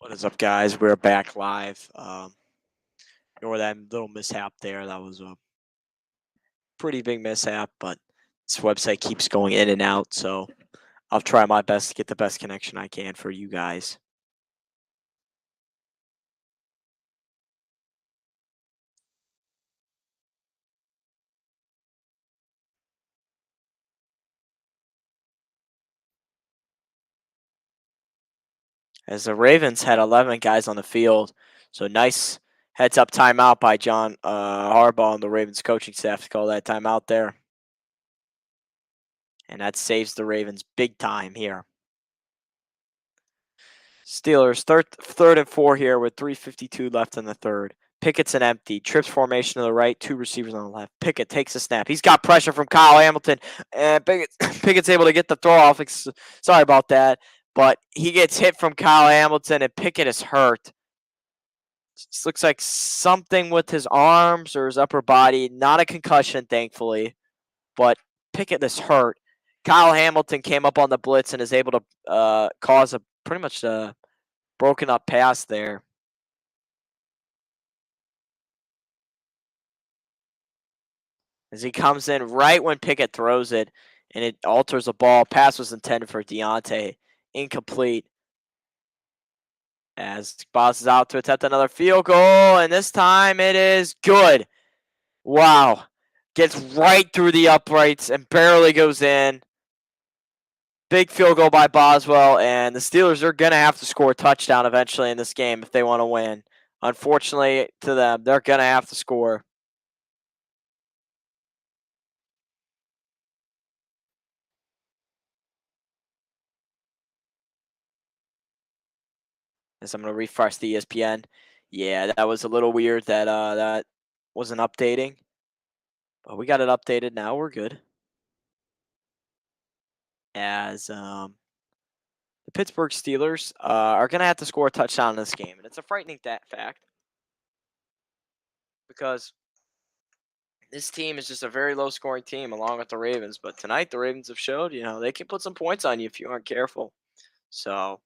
What is up, guys? We're back live. Ignore that little mishap there. That was a pretty big mishap, but this website keeps going in and out, so I'll try my best to get the best connection I can for you guys. As the Ravens had 11 guys on the field, so nice heads up timeout by John Harbaugh and the Ravens coaching staff to call that timeout there. And that saves the Ravens big time here. Steelers third and 4 here with 3:52 left in the third. Pickett's an empty. Trips formation to the right, two receivers on the left. Pickett takes a snap. He's got pressure from Kyle Hamilton, and Pickett's able to get the throw off. Sorry about that, but he gets hit from Kyle Hamilton, and Pickett is hurt. This looks like something with his arms or his upper body. Not a concussion, thankfully, but Pickett is hurt. Kyle Hamilton came up on the blitz and is able to cause a pretty much a broken up pass there. As he comes in right when Pickett throws it, and it alters the ball. Pass was intended for Deontay. Incomplete. As Boss is out to attempt another field goal, and this time it is good. Wow. Gets right through the uprights and barely goes in. Big field goal by Boswell, and the Steelers are going to have to score a touchdown eventually in this game if they want to win. Unfortunately to them, they're going to have to score. As I'm going to refresh the ESPN. Yeah, that was a little weird that that wasn't updating. But we got it updated now. We're good. As the Pittsburgh Steelers are going to have to score a touchdown in this game. And it's a frightening fact because this team is just a very low scoring team along with the Ravens. But tonight, the Ravens have showed, they can put some points on you if you aren't careful. So,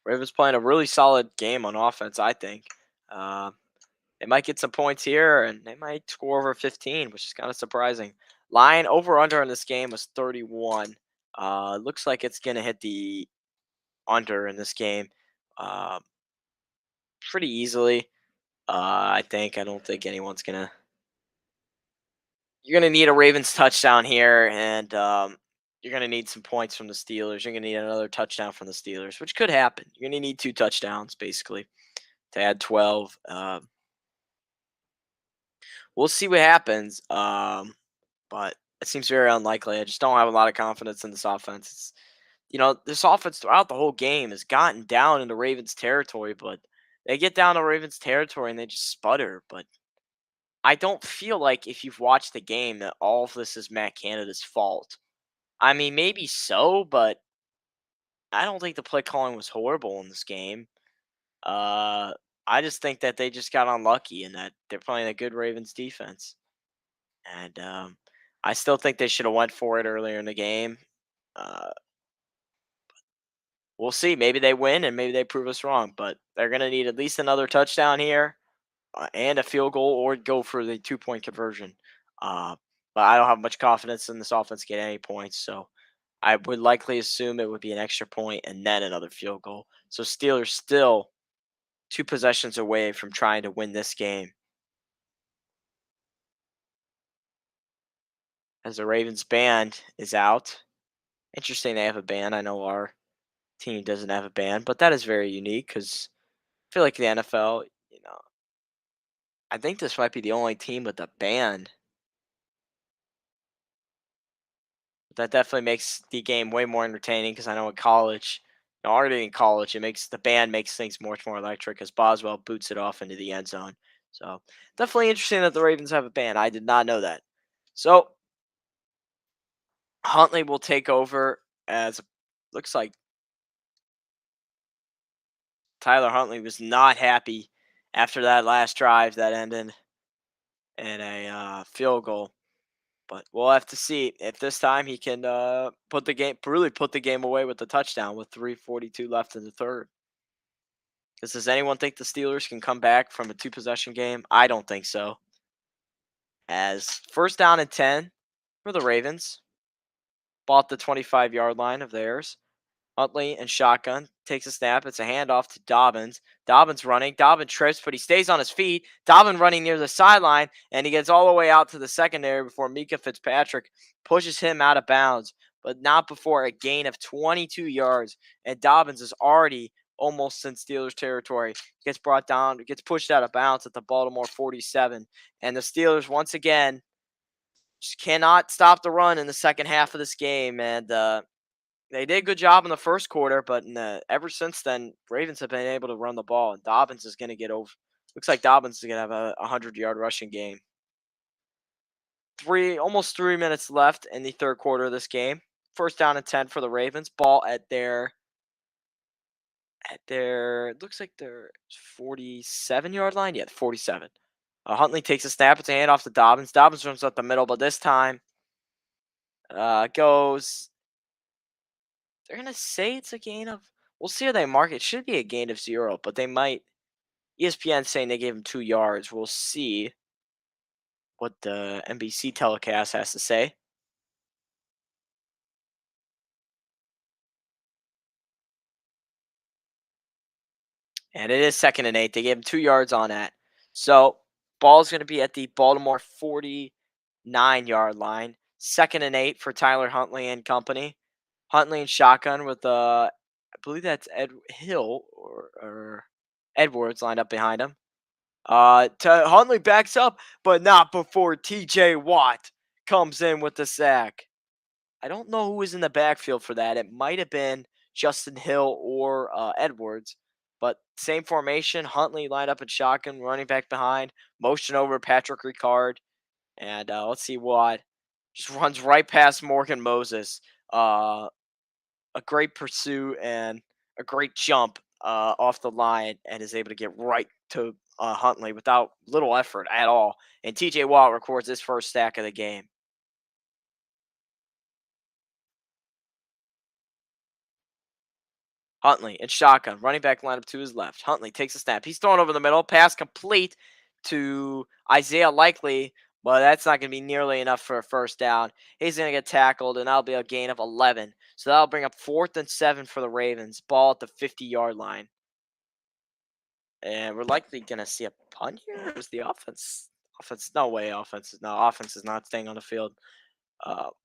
Ravens playing a really solid game on offense, I think. They might get some points here, and they might score over 15, which is kind of surprising. Line over-under in this game was 31. Looks like it's going to hit the under in this game pretty easily. I think. I don't think anyone's going to. You're going to need a Ravens touchdown here, and you're going to need some points from the Steelers. You're going to need another touchdown from the Steelers, which could happen. You're going to need 2 touchdowns, basically, to add 12. We'll see what happens. But it seems very unlikely. I just don't have a lot of confidence in this offense. This offense throughout the whole game has gotten down into Ravens territory, but they get down to Ravens territory and they just sputter. But I don't feel like if you've watched the game that all of this is Matt Canada's fault. I mean, maybe so, but I don't think the play calling was horrible in this game. Uh, I just think that they just got unlucky and that they're playing a good Ravens defense. And I still think they should have went for it earlier in the game. Uh, we'll see. Maybe they win and maybe they prove us wrong. But they're going to need at least another touchdown here and a field goal or go for the 2-point conversion. But I don't have much confidence in this offense getting any points. So I would likely assume it would be an extra point and then another field goal. So Steelers still 2 possessions away from trying to win this game. As the Ravens band is out. Interesting they have a band. I know our team doesn't have a band, but that is very unique because I feel like the NFL, I think this might be the only team with a band. That definitely makes the game way more entertaining because I know in college, already in college, the band makes things much more electric as Boswell boots it off into the end zone. So definitely interesting that the Ravens have a band. I did not know that. So Huntley will take over as looks like Tyler Huntley was not happy after that last drive that ended in a field goal. But we'll have to see if this time he can put the game away with the touchdown with 3:42 left in the third. Because does anyone think the Steelers can come back from a two possession game? I don't think so. As first down and 10 for the Ravens, bought the 25-yard line of theirs. Huntley and shotgun takes a snap. It's a handoff to Dobbins. Dobbins running. Dobbins trips, but he stays on his feet. Dobbins running near the sideline, and he gets all the way out to the secondary before Mika Fitzpatrick pushes him out of bounds, but not before a gain of 22 yards. And Dobbins is already almost in Steelers territory. Gets brought down, gets pushed out of bounds at the Baltimore 47. And the Steelers, once again, just cannot stop the run in the second half of this game. And they did a good job in the first quarter, but ever since then, Ravens have been able to run the ball, and Dobbins is going to get over. Looks like Dobbins is going to have a 100-yard rushing game. Almost 3 minutes left in the third quarter of this game. First down and 10 for the Ravens. Ball at their it looks like their 47-yard line. Yeah, 47. Huntley takes a snap. It's a handoff to Dobbins. Dobbins runs up the middle, but this time goes. They're gonna say it's a gain of. We'll see how they mark it. It should be a gain of 0, but they might. ESPN saying they gave him 2 yards. We'll see what the NBC telecast has to say. And it is 2nd and 8. They gave him 2 yards on that. So ball's gonna be at the Baltimore 49-yard line. 2nd and 8 for Tyler Huntley and company. Huntley and shotgun with I believe that's Ed Hill or Edwards lined up behind him. Huntley backs up, but not before TJ Watt comes in with the sack. I don't know who was in the backfield for that. It might have been Justin Hill or Edwards, but same formation. Huntley lined up in shotgun, running back behind, motion over Patrick Ricard, and let's see Watt just runs right past Morgan Moses. A great pursuit and a great jump off the line, and is able to get right to Huntley without little effort at all. And TJ Watt records his first sack of the game. Huntley and shotgun, running back lineup to his left. Huntley takes a snap. He's thrown over the middle. Pass complete to Isaiah Likely, but that's not going to be nearly enough for a first down. He's going to get tackled, and that'll be a gain of 11. So that'll bring up 4th and 7 for the Ravens. Ball at the 50-yard line. And we're likely going to see a punt here. Is the offense? No way. Offense is not staying on the field.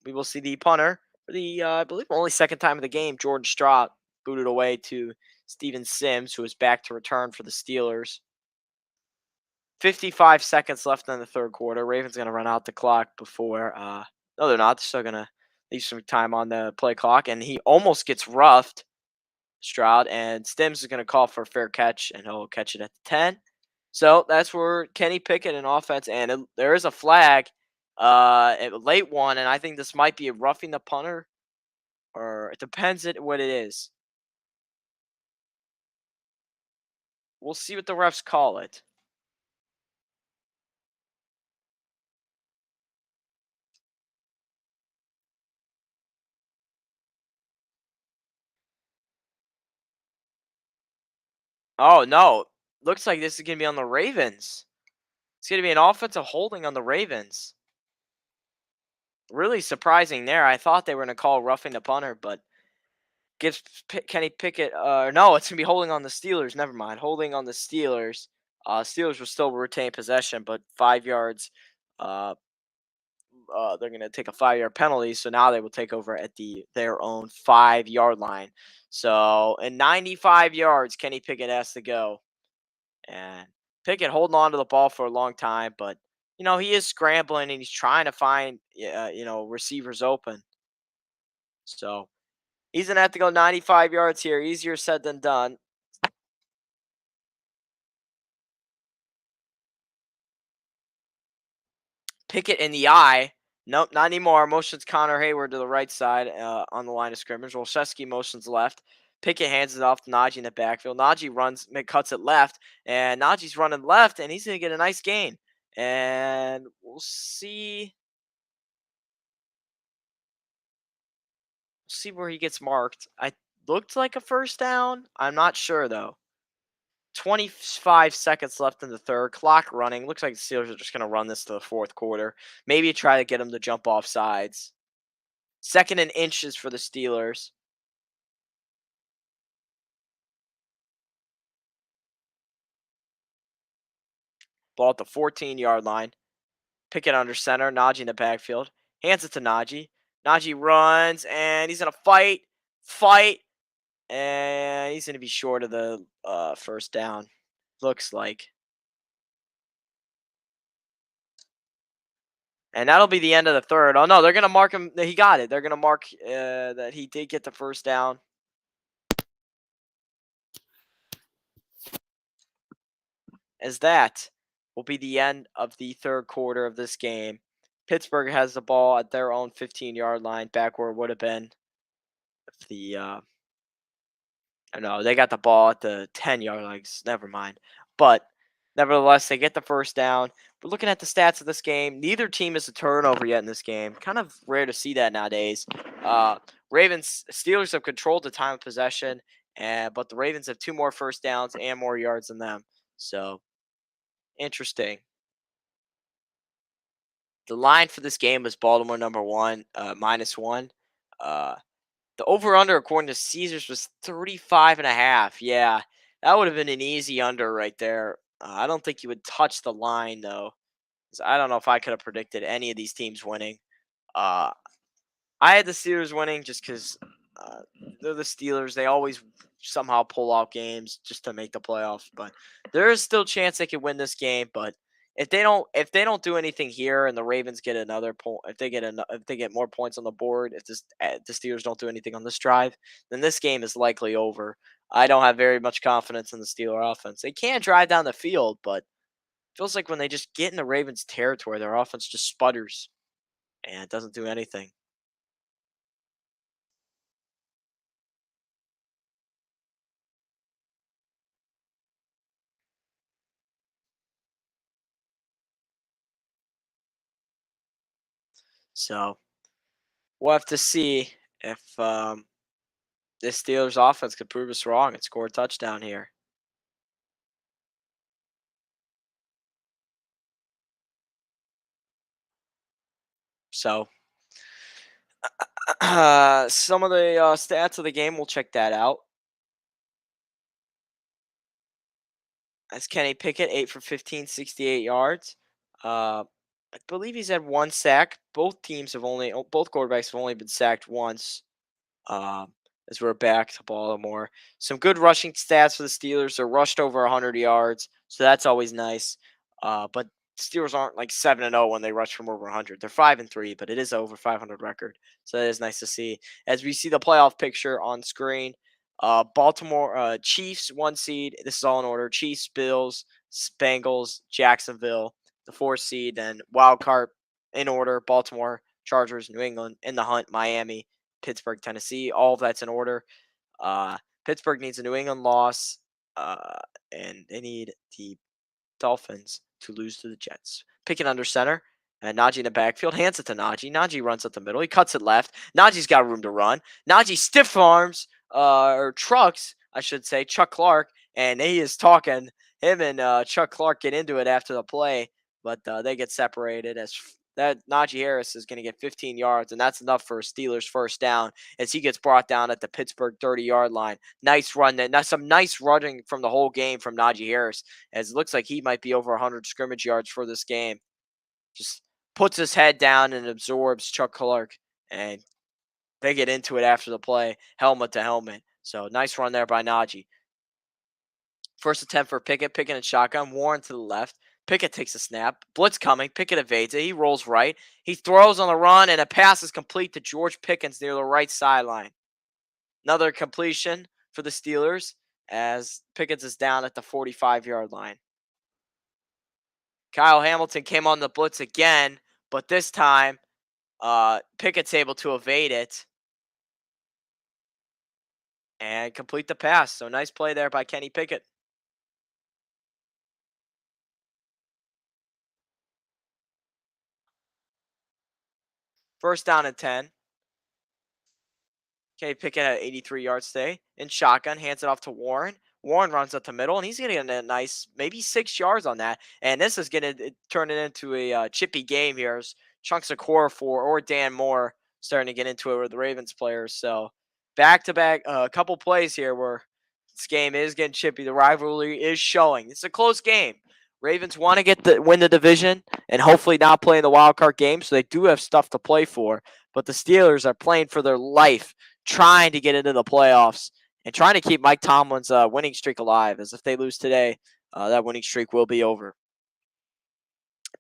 We will see the punter for the, I believe, only second time of the game. Jordan Stroud booted away to Steven Sims, who is back to return for the Steelers. 55 seconds left in the third quarter. Ravens going to run out the clock before. No, they're not. They're still going to leave some time on the play clock. And he almost gets roughed, Stroud. And Stims is going to call for a fair catch, and he'll catch it at the 10. So that's where Kenny Pickett in offense. And there is a flag, a late one. And I think this might be a roughing the punter, or it depends on what it is. We'll see what the refs call it. Oh, no. Looks like this is going to be on the Ravens. It's going to be an offensive holding on the Ravens. Really surprising there. I thought they were going to call roughing the punter, but gives Kenny Pickett. No, it's going to be holding on the Steelers. Never mind. Holding on the Steelers. Steelers will still retain possession, but 5 yards. They're going to take a 5-yard penalty, so now they will take over at their own 5-yard line. So, in 95 yards, Kenny Pickett has to go. And Pickett holding on to the ball for a long time, but he is scrambling and he's trying to find receivers open. So he's gonna have to go 95 yards here. Easier said than done. Pickett in the eye. Nope, not anymore. Motions Connor Hayward to the right side on the line of scrimmage. Olszewski motions left. Pickett hands it off to Najee in the backfield. Najee cuts it left, and Najee's running left, and he's going to get a nice gain. And we'll see. see where he gets marked. I looked like a first down. I'm not sure though. 25 seconds left in the third. Clock running. Looks like the Steelers are just going to run this to the fourth quarter. Maybe try to get him to jump off sides. Second and inches for the Steelers. Ball at the 14-yard line. Pickett under center. Najee in the backfield. Hands it to Najee. Najee runs, and he's going to fight, and he's going to be short of the first down. Looks like. And that'll be the end of the third. Oh, no, they're going to mark him. He got it. They're going to mark that he did get the first down. As that will be the end of the third quarter of this game. Pittsburgh has the ball at their own 15-yard line, back where it would have been if the no, they got the ball at the 10-yard line. Never mind. But nevertheless, they get the first down. But looking at the stats of this game, neither team is a turnover yet in this game. Kind of rare to see that nowadays. Steelers have controlled the time of possession, but the Ravens have 2 more first downs and more yards than them. So interesting. The line for this game was Baltimore -1. The over-under, according to Caesars, was 35.5. Yeah, that would have been an easy under right there. I don't think you would touch the line, though. 'Cause I don't know if I could have predicted any of these teams winning. Uh, I had the Steelers winning just because uh, they're the Steelers. They always somehow pull out games just to make the playoffs. But there is still a chance they could win this game. But if they don't do anything here, and the Ravens get another point, if they get more points on the board, if the Steelers don't do anything on this drive, then this game is likely over. I don't have very much confidence in the Steeler offense. They can drive down the field, but feels like when they just get in the Ravens territory, their offense just sputters and it doesn't do anything. So we'll have to see if this Steelers offense could prove us wrong and score a touchdown here. So some of the stats of the game, we'll check that out. That's Kenny Pickett, 8 for 15, 68 yards. I believe he's had 1 sack. Both quarterbacks have only been sacked once. Um, as we're back to Baltimore. Some good rushing stats for the Steelers. They're rushed over 100 yards, so that's always nice. But Steelers aren't like 7-0 when they rush from over 100. They're 5-3, but it is over 500 record, so that is nice to see. As we see the playoff picture on screen, Baltimore Chiefs 1 seed. This is all in order: Chiefs, Bills, Bengals, Jacksonville, the 4 seed, then wild card in order: Baltimore, Chargers, New England in the hunt, Miami, Pittsburgh, Tennessee. All of that's in order. Uh, Pittsburgh needs a New England loss, uh, and they need the Dolphins to lose to the Jets. Picking under center, and Najee in the backfield hands it to Najee. Najee runs up the middle. He cuts it left. Najee's got room to run. Najee stiff arms, or trucks, I should say, Chuck Clark, and he is talking. Him and Chuck Clark get into it after the play, but they get separated as that Najee Harris is going to get 15 yards, and that's enough for a Steelers first down as he gets brought down at the Pittsburgh 30-yard line. Nice run. That's some nice running from the whole game from Najee Harris, as it looks like he might be over 100 scrimmage yards for this game. Just puts his head down and absorbs Chuck Clark, and they get into it after the play, helmet to helmet. So nice run there by Najee. First attempt for Pickett. Pickett and shotgun. Warren to the left. Pickett takes a snap. Blitz coming. Pickett evades it. He rolls right. He throws on the run, and a pass is complete to George Pickens near the right sideline. Another completion for the Steelers as Pickens is down at the 45-yard line. Kyle Hamilton came on the blitz again, but this time Pickett's able to evade it and complete the pass. So nice play there by Kenny Pickett. First down and 10. Okay, Pickett at 83 yards today. In shotgun, hands it off to Warren. Warren runs up the middle, and he's going to get a nice, maybe 6 yards on that. And this is going to turn it into a chippy game here. As Chunks of Core for or Dan Moore starting to get into it with the Ravens players. So back to back, a couple plays here where this game is getting chippy. The rivalry is showing. It's a close game. Ravens want to win the division and hopefully not play in the wild card game, so they do have stuff to play for. But the Steelers are playing for their life, trying to get into the playoffs and trying to keep Mike Tomlin's winning streak alive. As if they lose today, that winning streak will be over.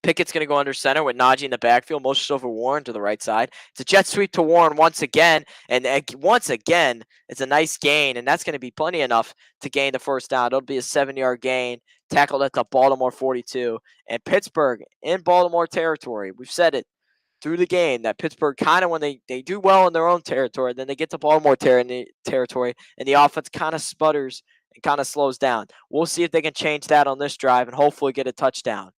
Pickett's going to go under center with Najee in the backfield, motions over Warren to the right side. It's a jet sweep to Warren once again, and once again, it's a nice gain, and that's going to be plenty enough to gain the first down. It'll be a 7-yard gain, tackled at the Baltimore 42, and Pittsburgh in Baltimore territory. We've said it through the game that Pittsburgh kind of, when they do well in their own territory, then they get to Baltimore territory, and the offense kind of sputters and kind of slows down. We'll see if they can change that on this drive and hopefully get a touchdown.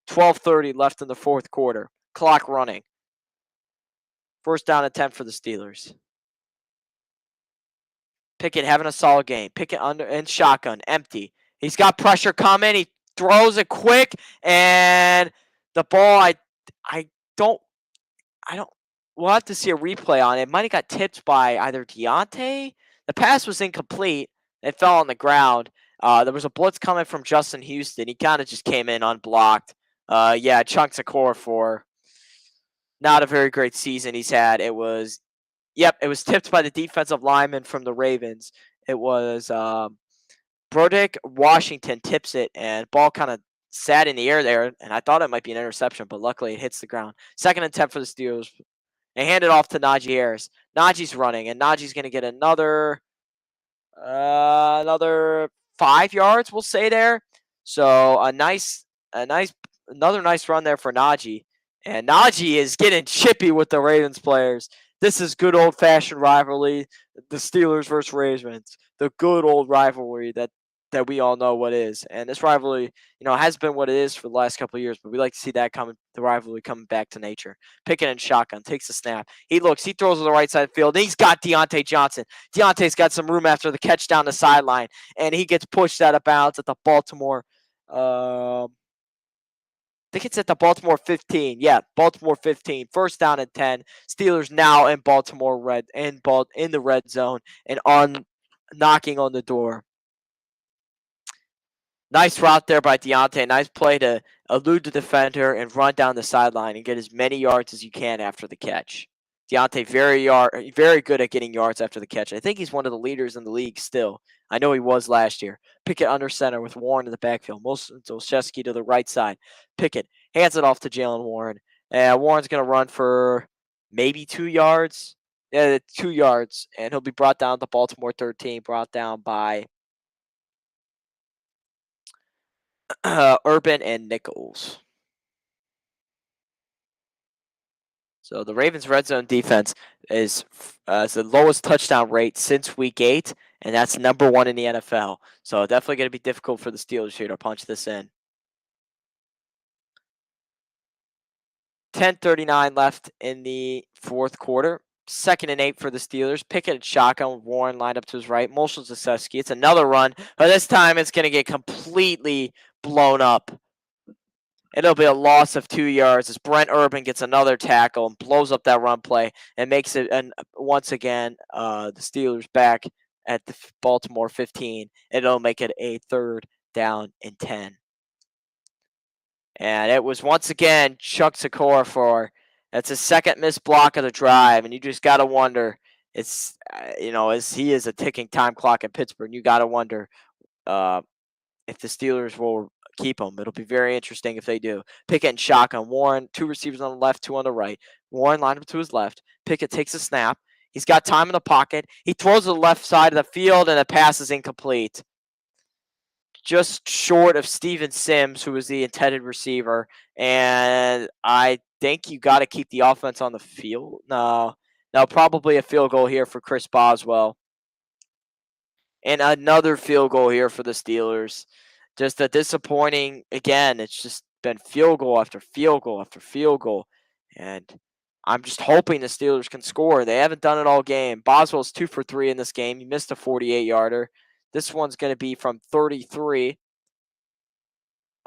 12:30 left in the fourth quarter. Clock running. First down attempt for the Steelers. Pickett having a solid game. Pickett under in shotgun, empty. He's got pressure coming. He throws it quick, and the ball. I don't. We'll have to see a replay on it. It might have got tipped by either Deontay. The pass was incomplete. It fell on the ground. There was a blitz coming from Justin Houston. He kind of just came in unblocked. Chunks of Core for not a very great season he's had. It was tipped by the defensive lineman from the Ravens. It was Broderick Washington tips it, and ball kind of sat in the air there, and I thought it might be an interception, but luckily it hits the ground. Second attempt for the Steelers. They hand it off to Najee Harris. Najee's running, and Najee's going to get another 5 yards, we'll say there. So another nice run there for Najee. And Najee is getting chippy with the Ravens players. This is good old-fashioned rivalry, the Steelers versus Ravens. The good old rivalry that we all know what is. And this rivalry, has been what it is for the last couple of years, but we like to see the rivalry coming back to nature. Pickett in shotgun, takes the snap. He throws to the right side of the field, and he's got Deontay Johnson. Deontay's got some room after the catch down the sideline, and he gets pushed out of bounds at the Baltimore, I think it's at the Baltimore 15. Yeah, Baltimore 15. First down and 10. Steelers now in Baltimore in the red zone and knocking on the door. Nice route there by Deontay. Nice play to elude the defender and run down the sideline and get as many yards as you can after the catch. Deontay very good at getting yards after the catch. I think he's one of the leaders in the league still. I know he was last year. Pickett under center with Warren in the backfield. Olszewski to the right side. Pickett hands it off to Jaylen Warren. Warren's going to run for maybe 2 yards. Yeah, 2 yards. And he'll be brought down to Baltimore 13. Brought down by Urban and Nichols. So the Ravens' red zone defense is the lowest touchdown rate since Week 8, and that's number 1 in the NFL. So definitely going to be difficult for the Steelers here to punch this in. 10:39 left in the fourth quarter. 2nd and 8 for the Steelers. Pickett and shotgun with Warren lined up to his right. Motions to Olszewski. It's another run, but this time it's going to get completely blown up. It'll be a loss of 2 yards as Brent Urban gets another tackle and blows up that run play and makes it, and once again, the Steelers back at the Baltimore 15. It'll make it a 3rd down and 10. And it was once again Chuck Secor for, that's his second missed block of the drive, and you just got to wonder, as he is a ticking time clock in Pittsburgh, you got to wonder if the Steelers will keep him. It'll be very interesting if they do. Pickett and shotgun. Warren, 2 receivers on the left, 2 on the right. Warren lined up to his left. Pickett takes a snap. He's got time in the pocket. He throws to the left side of the field, and the pass is incomplete. Just short of Steven Sims, who was the intended receiver. And I think you got to keep the offense on the field. No, probably a field goal here for Chris Boswell. And another field goal here for the Steelers. Just a disappointing, again, it's just been field goal after field goal after field goal. And I'm just hoping the Steelers can score. They haven't done it all game. Boswell's 2 for 3 in this game. He missed a 48-yarder. This one's going to be from 33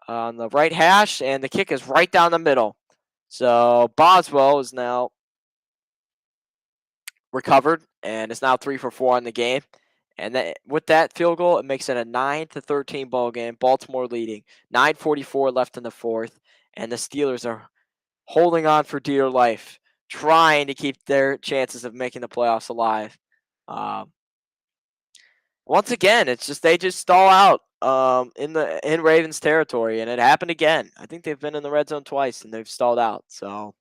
on the right hash, and the kick is right down the middle. So Boswell is now recovered and is now 3 for 4 in the game. And with that field goal, it makes it a 9-13 ball game. Baltimore leading. 9:44 left in the fourth, and the Steelers are holding on for dear life, trying to keep their chances of making the playoffs alive. Once again, it's just they just stall out in Ravens territory, and it happened again. I think they've been in the red zone twice and they've stalled out. So,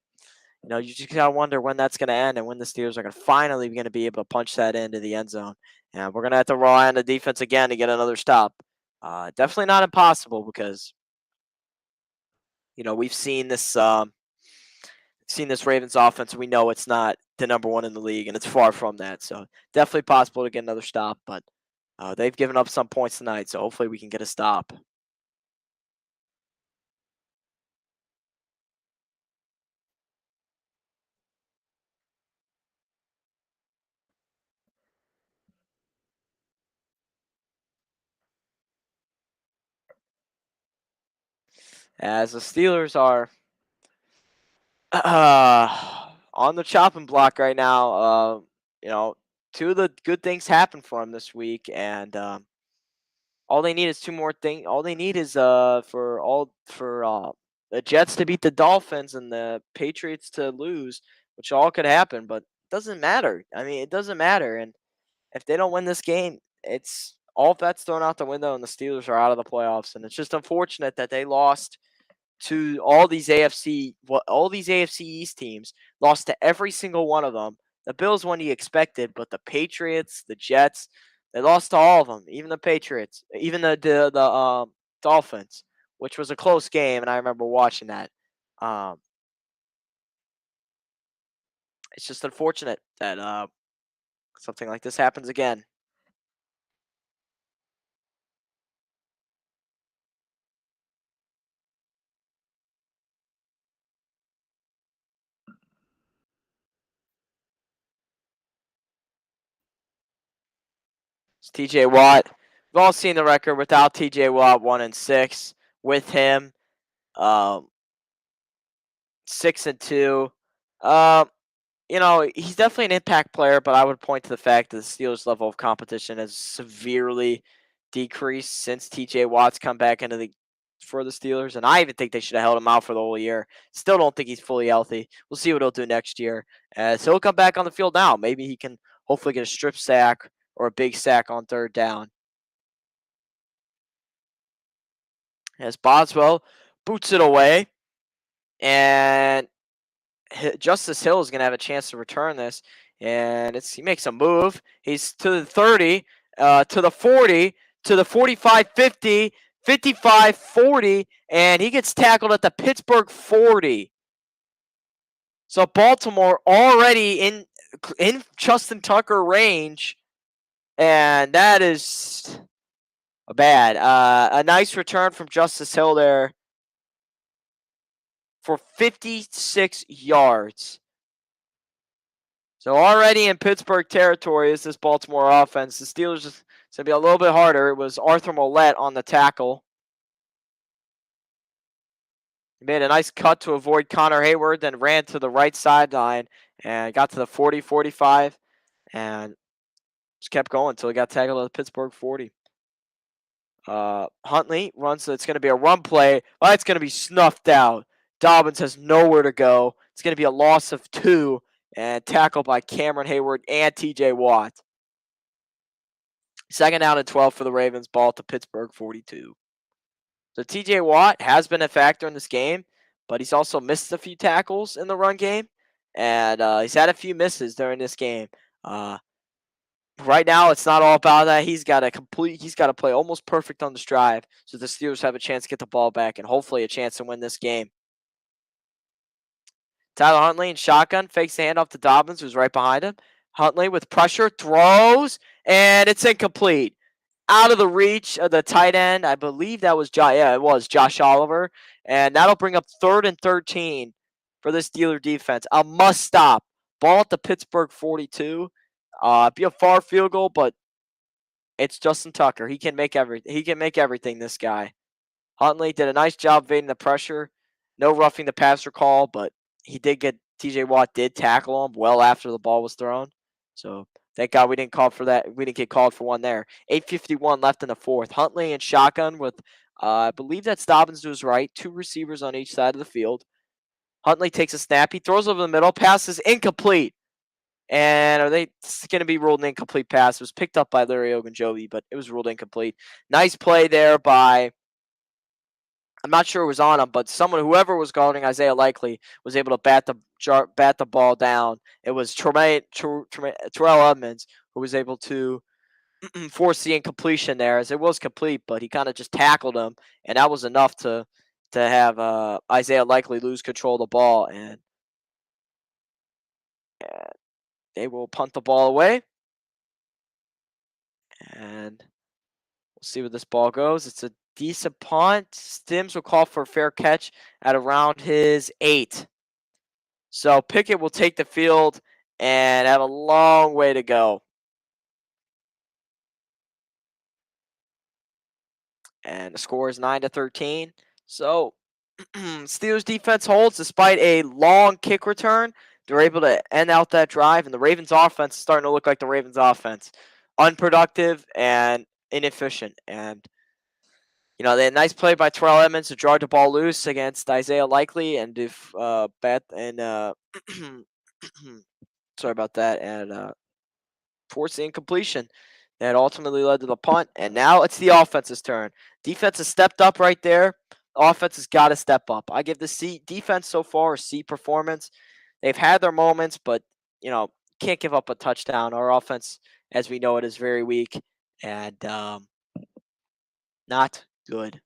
you just gotta wonder when that's gonna end and when the Steelers are gonna finally be able to punch that into the end zone. And we're gonna have to rely on the defense again to get another stop. Definitely not impossible because we've seen this Ravens offense. We know it's not the number one in the league, and it's far from that. So definitely possible to get another stop, but they've given up some points tonight, so hopefully we can get a stop. As the Steelers are on the chopping block right now, two of the good things happened for them this week, and all they need is two more things. All they need is for the Jets to beat the Dolphins and the Patriots to lose, which all could happen, but it doesn't matter. I mean, it doesn't matter, and if they don't win this game, it's all bets thrown out the window, and the Steelers are out of the playoffs. And it's just unfortunate that they lost to all these AFC East teams, lost to every single one of them. The Bills one you expected, but the Patriots, the Jets, they lost to all of them. Even the Patriots, even the Dolphins, which was a close game, and I remember watching that. It's just unfortunate that something like this happens again. It's TJ Watt. We've all seen the record without TJ Watt, 1-6. With him, 6-2. He's definitely an impact player, but I would point to the fact that the Steelers' level of competition has severely decreased since TJ Watt's come back for the Steelers, and I even think they should have held him out for the whole year. Still don't think he's fully healthy. We'll see what he'll do next year. So he'll come back on the field now. Maybe he can hopefully get a strip sack or a big sack on third down. As Boswell boots it away, and Justice Hill is going to have a chance to return this, and he makes a move. He's to the 30, to the 40, to the 45, 50, 55, 40, and he gets tackled at the Pittsburgh 40. So Baltimore already in Justin Tucker range, and that is bad. A nice return from Justice Hill there for 56 yards. So already in Pittsburgh territory is this Baltimore offense. The Steelers, it's going to be a little bit harder. It was Arthur Mollett on the tackle. He made a nice cut to avoid Connor Hayward, then ran to the right sideline and got to the 40, 45, and just kept going until he got tackled at the Pittsburgh 40. Huntley runs, so it's going to be a run play. Well, it's going to be snuffed out. Dobbins has nowhere to go. It's going to be a loss of 2 and tackled by Cameron Hayward and TJ Watt. Second down and 12 for the Ravens, ball to Pittsburgh 42. So TJ Watt has been a factor in this game, but he's also missed a few tackles in the run game, and he's had a few misses during this game. Right now, it's not all about that. He's got to play almost perfect on this drive so the Steelers have a chance to get the ball back and hopefully a chance to win this game. Tyler Huntley in shotgun, fakes the handoff to Dobbins, who's right behind him. Huntley with pressure, throws, and it's incomplete. Out of the reach of the tight end. I believe that was Josh Oliver. And that'll bring up 3rd and 13 for the Steeler defense. A must stop. Ball at the Pittsburgh 42. Be a far field goal, but it's Justin Tucker. He can make everything, this guy. Huntley did a nice job evading the pressure. No roughing the passer call, but he did get TJ Watt did tackle him well after the ball was thrown. So thank God we didn't call for that. We didn't get called for one there. 8:51 left in the fourth. Huntley in shotgun with I believe that's Dobbins to his right. Two receivers on each side of the field. Huntley takes a snap. He throws over the middle. Pass is incomplete. And are they going to be ruled an incomplete pass? It was picked up by Larry Ogunjobi, but it was ruled incomplete. Nice play there by, I'm not sure it was on him, but whoever was guarding Isaiah Likely was able to bat the ball down. It was Terrell Edmonds who was able to force the incompletion there, as it was complete, but he kind of just tackled him, and that was enough to have Isaiah Likely lose control of the ball, and they will punt the ball away. And we'll see where this ball goes. It's a decent punt. Stims will call for a fair catch at around his 8. So Pickett will take the field and have a long way to go. And the score is 9-13. So Steelers defense holds despite a long kick return. They're able to end out that drive, and the Ravens offense is starting to look like the Ravens offense. Unproductive and inefficient. And, they had a nice play by Terrell Edmonds to draw the ball loose against Isaiah Likely and sorry about that, and force the incompletion that ultimately led to the punt. And now it's the offense's turn. Defense has stepped up right there. Offense has got to step up. I give the defense so far a C performance. They've had their moments, but can't give up a touchdown. Our offense, as we know it, is very weak and not good.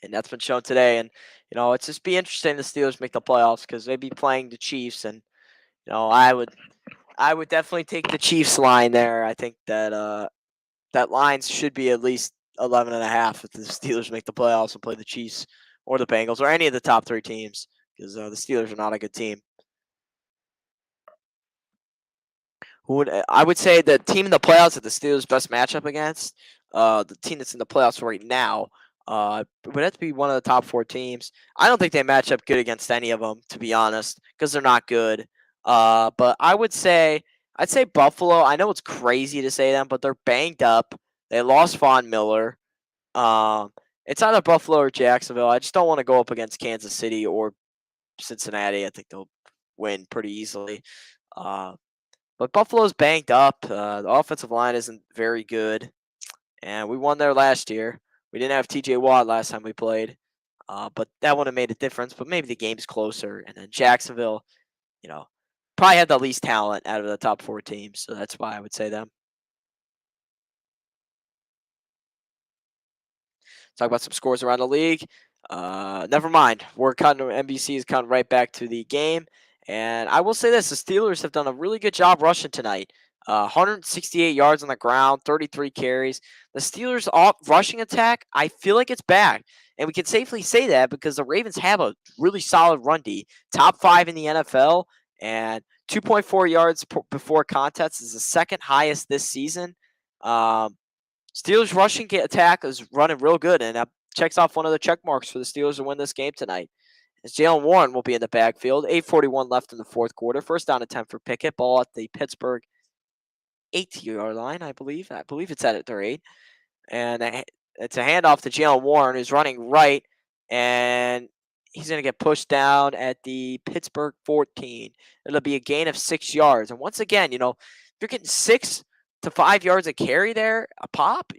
And that's been shown today. And it's just be interesting the Steelers make the playoffs, because they'd be playing the Chiefs, and I would definitely take the Chiefs line there. I think that that line should be at least 11.5 if the Steelers make the playoffs and play the Chiefs or the Bengals or any of the top 3 teams, because the Steelers are not a good team. I would say the team in the playoffs that the Steelers' best matchup against, the team that's in the playoffs right now, would have to be one of the top 4 teams. I don't think they match up good against any of them, to be honest, because they're not good. But I'd say Buffalo. I know it's crazy to say them, but they're banged up. They lost Von Miller. It's either Buffalo or Jacksonville. I just don't want to go up against Kansas City or Cincinnati. I think they'll win pretty easily. But Buffalo's banged up. The offensive line isn't very good, and we won there last year. We didn't have TJ Watt last time we played, but that would have made a difference. But maybe the game's closer. And then Jacksonville, probably had the least talent out of the top 4 teams, so that's why I would say them. Talk about some scores around the league. Never mind. NBC is cutting right back to the game. And I will say this, the Steelers have done a really good job rushing tonight. 168 yards on the ground, 33 carries. The Steelers' rushing attack, I feel like it's back. And we can safely say that because the Ravens have a really solid run D. Top 5 in the NFL. And 2.4 yards before contest is the second highest this season. Steelers' rushing attack is running real good. And that checks off one of the check marks for the Steelers to win this game tonight. As Jaylen Warren will be in the backfield. 8:41 left in the fourth quarter. First down and 10 for Pickett. Ball at the Pittsburgh 8-yard line, I believe. I believe it's at their 8. And it's a handoff to Jaylen Warren, who's running right. And he's going to get pushed down at the Pittsburgh 14. It'll be a gain of 6 yards. And once again, if you're getting 6 to 5 yards a carry there, a pop,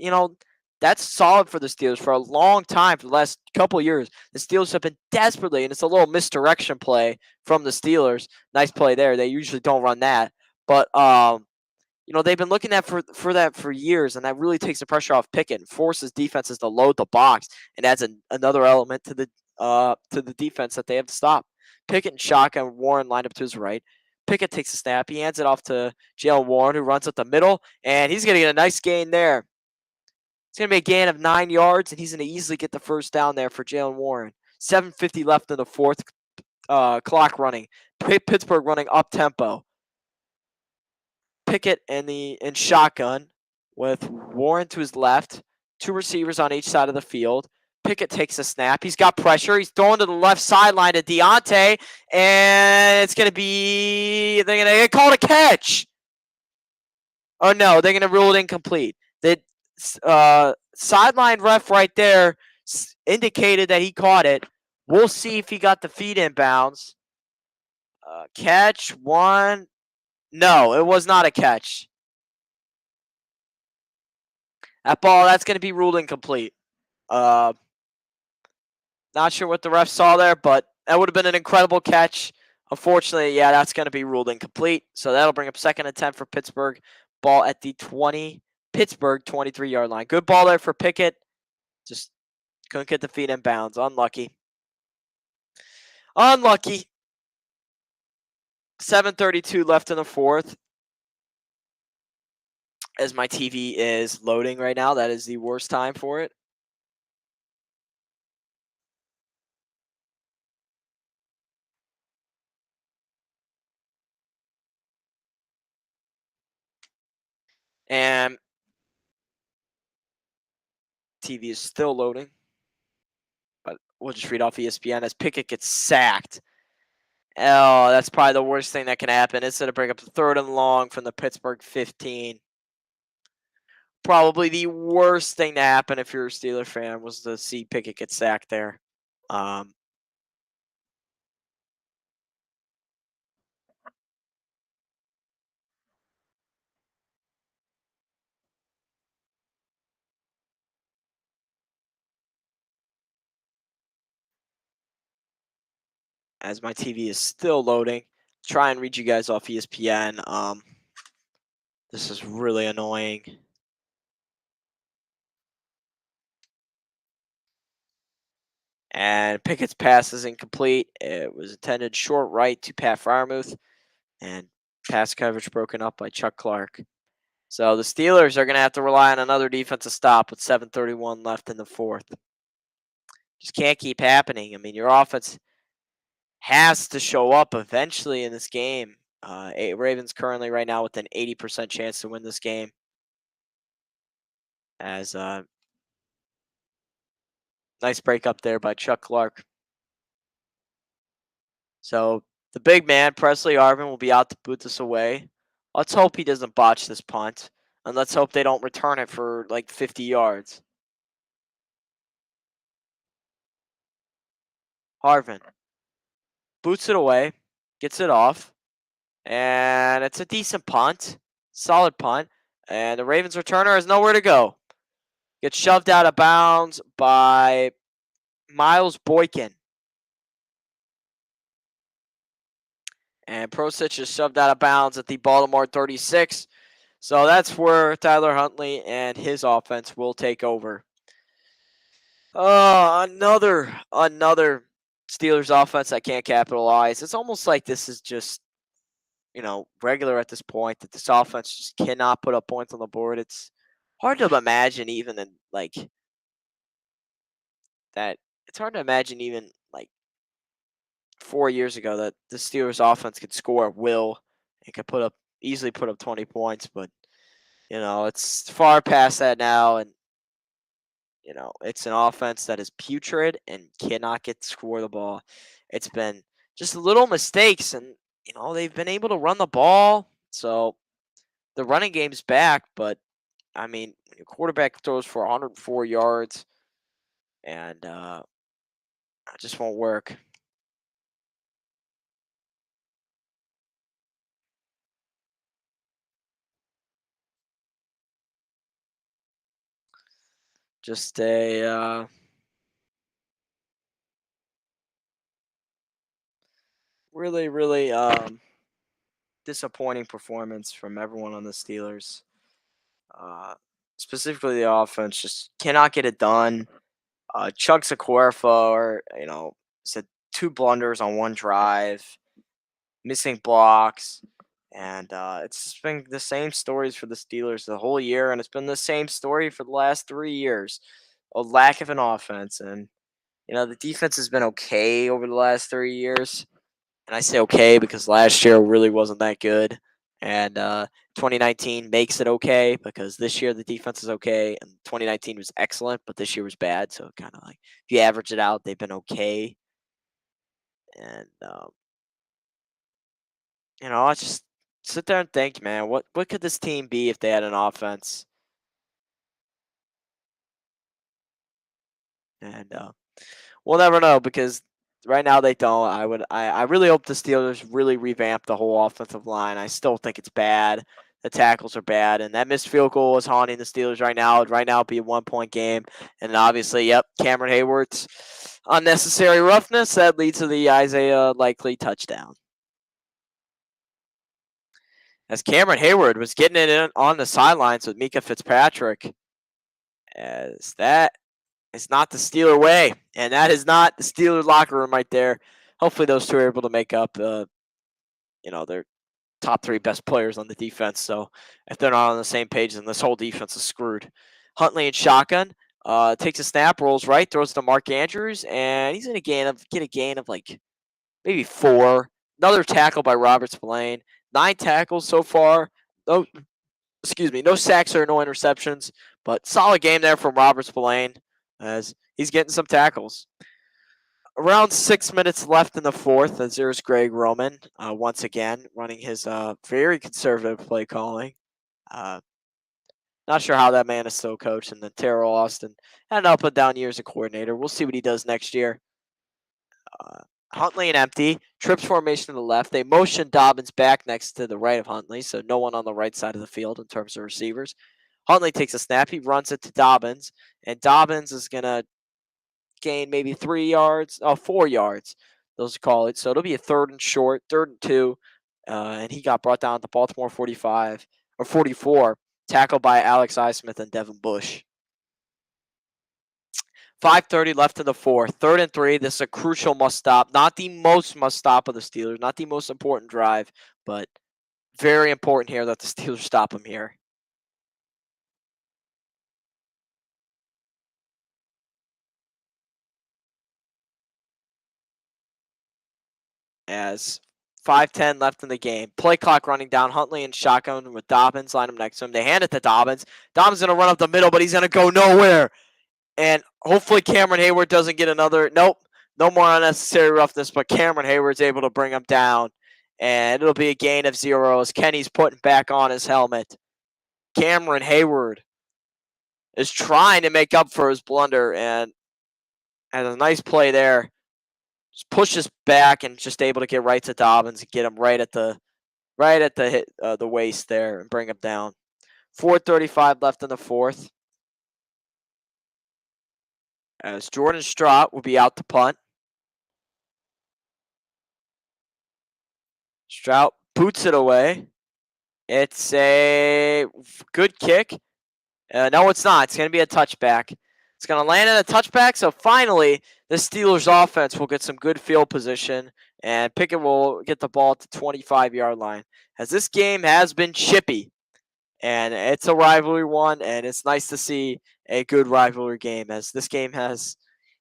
that's solid for the Steelers for a long time. For the last couple of years, the Steelers have been desperately, and it's a little misdirection play from the Steelers. Nice play there. They usually don't run that, but they've been looking at for that for years, and that really takes the pressure off Pickett and forces defenses to load the box, and adds another element to the defense that they have to stop. Pickett and shotgun, Warren lined up to his right. Pickett takes a snap. He hands it off to Jaylen Warren, who runs up the middle, and he's going to get a nice gain there. It's going to be a gain of 9 yards, and he's going to easily get the first down there for Jaylen Warren. 7:50 left in the fourth clock running. Pittsburgh running up tempo. Pickett in shotgun with Warren to his left, two receivers on each side of the field. Pickett takes a snap. He's got pressure. He's throwing to the left sideline to Deontay, and it's going to be, they're going to get called a catch. Oh, no, they're going to rule it incomplete. The sideline ref right there indicated that he caught it. We'll see if he got the feet in bounds. Catch one. No, it was not a catch. That ball, that's going to be ruled incomplete. Not sure what the ref saw there, but that would have been an incredible catch. Unfortunately, yeah, that's going to be ruled incomplete. So that'll bring up second and 10 for Pittsburgh. Ball at the Pittsburgh 23-yard line. Good ball there for Pickett. Just couldn't get the feet in bounds. Unlucky. 7:32 left in the fourth. As my TV is loading right now, that is the worst time for it. And TV is still loading. But we'll just read off ESPN as Pickett gets sacked. Oh, that's probably the worst thing that can happen. It's going to bring up the third and long from the Pittsburgh 15. Probably the worst thing to happen if you're a Steeler fan was to see Pickett get sacked there. As my TV is still loading, try and read you guys off ESPN. This is really annoying. And Pickett's pass is incomplete. It was intended short right to Pat Freiermuth, and pass coverage broken up by Chuck Clark. So the Steelers are going to have to rely on another defensive stop with 7:31 left in the fourth. Just can't keep happening. I mean, your offense has to show up eventually in this game. Ravens currently right now with an 80% chance to win this game. As nice break up there by Chuck Clark. So the big man, Presley Harvin, will be out to boot this away. Let's hope he doesn't botch this punt. And let's hope they don't return it for like 50 yards. Harvin boots it away, gets it off, and it's a decent punt. Solid punt. And the Ravens returner has nowhere to go. Gets shoved out of bounds by Miles Boykin. And Prosich is shoved out of bounds at the Baltimore 36. So that's where Tyler Huntley and his offense will take over. Another Steelers offense that can't capitalize. It's almost like this is just, regular at this point, that this offense just cannot put up points on the board. It's hard to imagine even that. It's hard to imagine even 4 years ago that the Steelers offense could score at will and could easily put up 20 points, but it's far past that now, and it's an offense that is putrid and cannot score the ball. It's been just little mistakes, and they've been able to run the ball, so the running game's back, but I mean, when your quarterback throws for 104 yards, and it just won't work. Just a really, really disappointing performance from everyone on the Steelers. Specifically, the offense just cannot get it done. Chuck Sikorafa, said 2 blunders on one drive, missing blocks, and it's been the same stories for the Steelers the whole year, and it's been the same story for the last 3 years. A lack of an offense, and the defense has been okay over the last 3 years. And I say okay because last year really wasn't that good. And 2019 makes it okay because this year the defense is okay. And 2019 was excellent, but this year was bad. So kind of like if you average it out, they've been okay. And I just sit there and think, man, what could this team be if they had an offense? And we'll never know because right now they don't. I really hope the Steelers really revamp the whole offensive line. I still think it's bad. The tackles are bad, and that missed field goal is haunting the Steelers right now. Right now, it'd be a 1 point game, and obviously, yep, Cameron Hayward's unnecessary roughness that leads to the Isaiah likely touchdown. As Cameron Hayward was getting it in on the sidelines with Mika Fitzpatrick, as that is not the Steeler way, and that is not the Steeler locker room right there. Hopefully, those two are able to make up, their top three best players on the defense. So if they're not on the same page, then this whole defense is screwed. Huntley in shotgun, takes a snap, rolls right, throws to Mark Andrews, and he's gonna get a gain of like maybe 4. Another tackle by Robert Spillane. 9 tackles so far. No, excuse me, no sacks or no interceptions, but solid game there from Robert Spillane as he's getting some tackles. Around 6 minutes left in the fourth, as there's Greg Roman once again running his very conservative play calling. Uh, Not sure how that man is still coached. And then Terrell Austin had an up and down year as a coordinator. We'll see what he does next year. Uh, Huntley and empty. Trips formation to the left. They motion Dobbins back next to the right of Huntley, so no one on the right side of the field in terms of receivers. Huntley takes a snap. He runs it to Dobbins, and Dobbins is going to gain maybe 3 yards, 4 yards, those call it. So it'll be a third and short, 3rd and 2. And he got brought down at the Baltimore 45 or 44, tackled by Alex Highsmith and Devin Bush. 5:30 left in the fourth, 3rd and 3. This is a crucial must stop. Not the most must stop of the Steelers, not the most important drive, but very important here that the Steelers stop him here. As 5:10 left in the game. Play clock running down. Huntley and shotgun with Dobbins. Line him next to him. They hand it to Dobbins. Dobbins going to run up the middle, but he's going to go nowhere. And hopefully Cameron Hayward doesn't get another. Nope. No more unnecessary roughness, but Cameron Hayward's able to bring him down. And it'll be a gain of 0 as Kenny's putting back on his helmet. Cameron Hayward is trying to make up for his blunder and had a nice play there. Just pushes back and just able to get right to Dobbins and get him right at the waist there and bring him down. 4:35 left in the fourth. As Jordan Strout will be out to punt. Strout boots it away. It's a good kick. No, it's not. It's going to be a touchback. It's going to land in a touchback. So finally, the Steelers offense will get some good field position, and Pickett will get the ball at the 25-yard line. As this game has been chippy, and it's a rivalry one, and it's nice to see a good rivalry game, as this game has,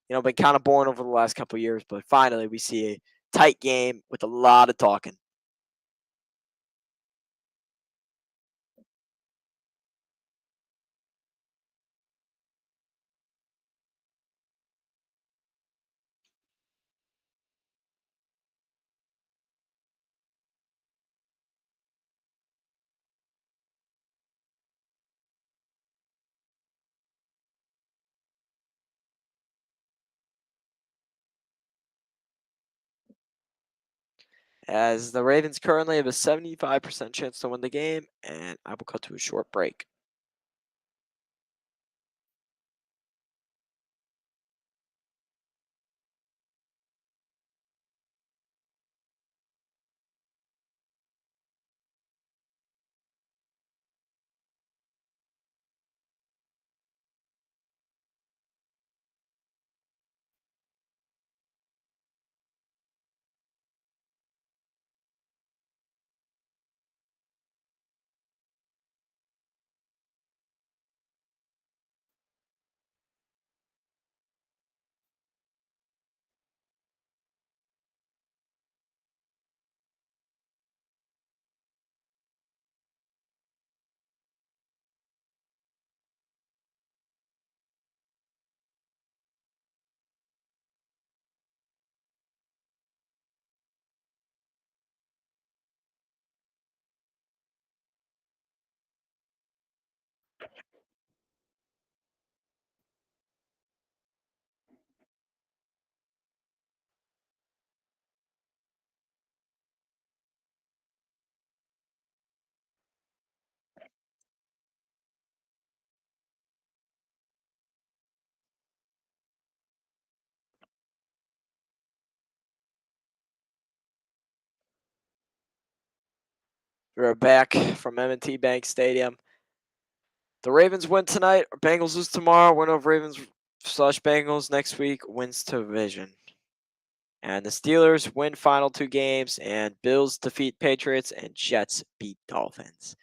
been kind of boring over the last couple of years, but finally we see a tight game with a lot of talking. As the Ravens currently have a 75% chance to win the game, and I will cut to a short break. We're back from M&T Bank Stadium. The Ravens win tonight. Bengals lose tomorrow. Win over Ravens / Bengals next week. Wins division. And the Steelers win final 2 games. And Bills defeat Patriots. And Jets beat Dolphins.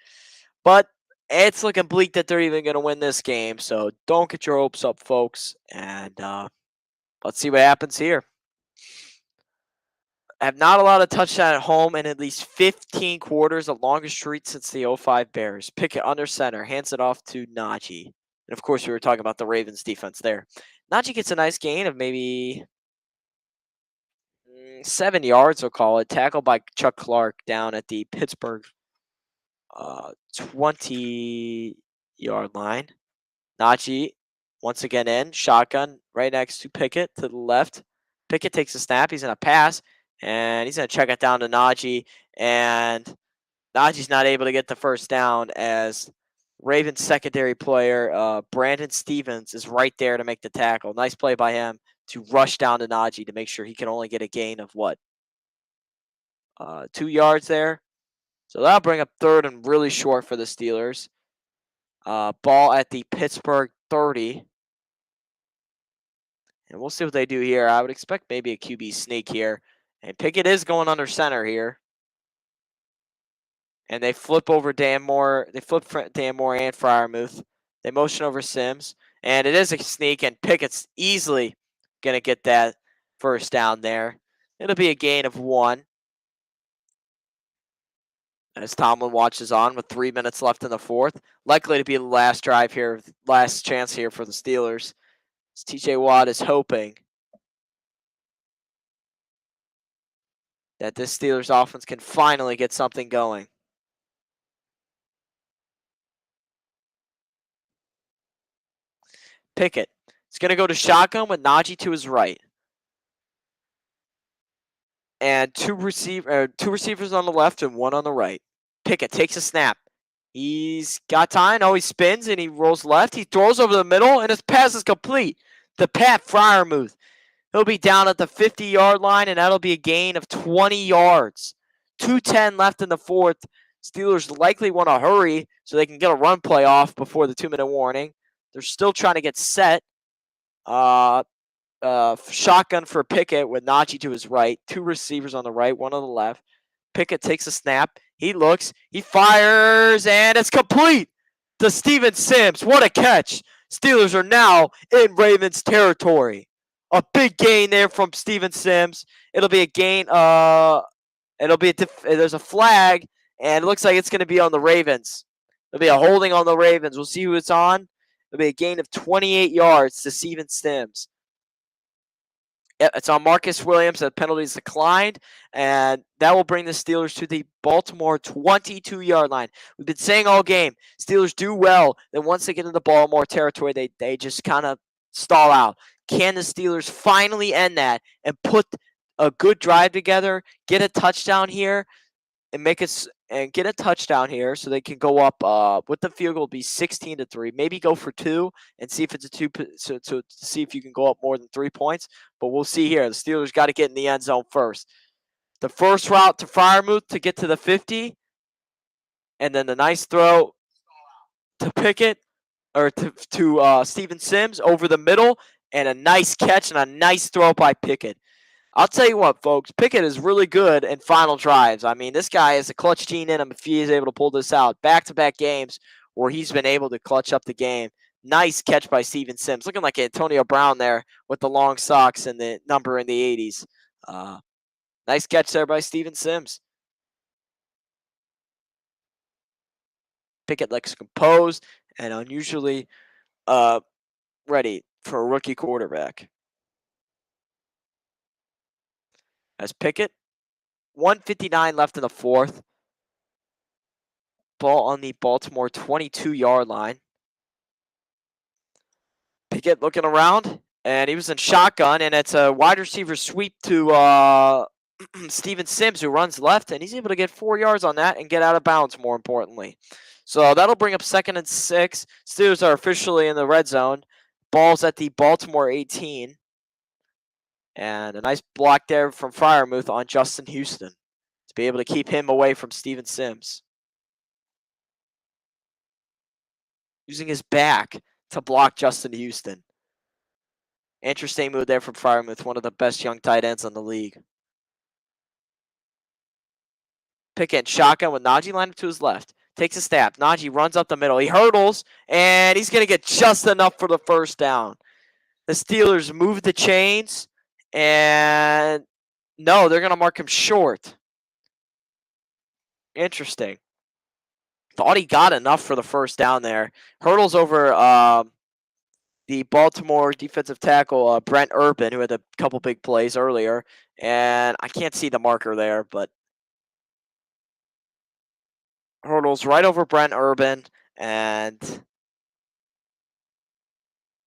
But it's looking bleak that they're even going to win this game. So don't get your hopes up, folks. And let's see what happens here. Have not allowed a touchdown at home in at least 15 quarters, the longest streak since the 05 Bears. Pickett under center, hands it off to Najee. And of course, we were talking about the Ravens defense there. Najee gets a nice gain of maybe 7 yards, we'll call it. Tackled by Chuck Clark down at the Pittsburgh 20-yard line. Najee once again in, shotgun right next to Pickett to the left. Pickett takes a snap. He's in a pass. And he's going to check it down to Najee. And Najee's not able to get the first down as Ravens secondary player Brandon Stevens is right there to make the tackle. Nice play by him to rush down to Najee to make sure he can only get a gain of 2 yards there. So that'll bring up third and really short for the Steelers. Ball at the Pittsburgh 30. And we'll see what they do here. I would expect maybe a QB sneak here. And Pickett is going under center here. And they flip over Dan Moore. They flip Dan Moore and Freiermuth. They motion over Sims. And it is a sneak, and Pickett's easily going to get that first down there. It'll be a gain of 1. As Tomlin watches on with 3 minutes left in the fourth. Likely to be the last drive here, last chance here for the Steelers. As TJ Watt is hoping that this Steelers offense can finally get something going. Pickett is going to go to shotgun with Najee to his right. And two receivers on the left and 1 on the right. Pickett takes a snap. He's got time. Oh, he spins and he rolls left. He throws over the middle, and his pass is complete to Pat Freiermuth. He'll be down at the 50-yard line, and that'll be a gain of 20 yards. 2:10 left in the fourth. Steelers likely want to hurry so they can get a run play off before the 2-minute warning. They're still trying to get set. Shotgun for Pickett with Najee to his right. 2 receivers on the right, 1 on the left. Pickett takes a snap. He looks. He fires, and it's complete to Steven Sims. What a catch. Steelers are now in Ravens territory. A big gain there from Steven Sims. It'll be a gain. There's a flag, and it looks like it's going to be on the Ravens. It'll be a holding on the Ravens. We'll see who it's on. It'll be a gain of 28 yards to Steven Sims. Yep, it's on Marcus Williams. The penalty is declined, and that will bring the Steelers to the Baltimore 22-yard line. We've been saying all game, Steelers do well. Then once they get into Baltimore territory, they just kind of stall out. Can the Steelers finally end that and put a good drive together, get a touchdown here, and get a touchdown here so they can go up with the field goal, be 16-3. Maybe go for 2 and see if it's a 2 to see if you can go up more than 3 points. But we'll see here. The Steelers got to get in the end zone first. The first route to Freiermuth to get to the 50, and then the nice throw to Pickett or to Steven Sims over the middle, and a nice catch and a nice throw by Pickett. I'll tell you what, folks, Pickett is really good in final drives. I mean, this guy is a clutch gene in him if he is able to pull this out. Back-to-back games where he's been able to clutch up the game. Nice catch by Steven Sims. Looking like Antonio Brown there with the long socks and the number in the 80s. Nice catch there by Steven Sims. Pickett looks composed and unusually ready for a rookie quarterback. As Pickett, 1:59 left in the fourth. Ball on the Baltimore 22-yard line. Pickett looking around, and he was in shotgun, and it's a wide receiver sweep to Steven Sims, who runs left, and he's able to get 4 yards on that and get out of bounds, more importantly. So that'll bring up 2nd and 6. Steelers are officially in the red zone. Ball's at the Baltimore 18. And a nice block there from Freiermuth on Justin Houston to be able to keep him away from Steven Sims. using his back to block Justin Houston. Interesting move there from Freiermuth, one of the best young tight ends in the league. Pickett shotgun with Najee lined up to his left. Takes a stab. Najee runs up the middle. He hurdles, and he's going to get just enough for the first down. The Steelers move the chains, and no, they're going to mark him short. Interesting. Thought he got enough for the first down there. Hurdles over the Baltimore defensive tackle, Brent Urban, who had a couple big plays earlier. And I can't see the marker there, but hurdles right over Brent Urban. And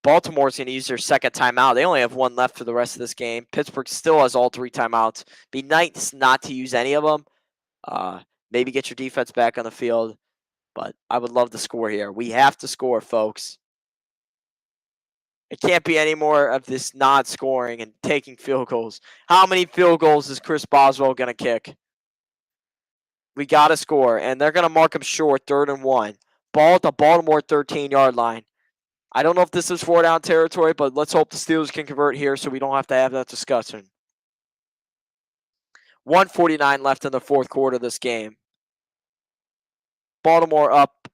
Baltimore's going to use their second timeout. They only have one left for the rest of this game. Pittsburgh still has all 3 timeouts. Be nice not to use any of them. Maybe get your defense back on the field. But I would love to score here. We have to score, folks. It can't be any more of this not scoring and taking field goals. How many field goals is Chris Boswell going to kick? We got to score, and they're going to mark him short, 3rd and 1. Ball at the Baltimore 13-yard line. I don't know if this is 4-down territory, but let's hope the Steelers can convert here so we don't have to have that discussion. 1:49 left in the fourth quarter of this game. Baltimore up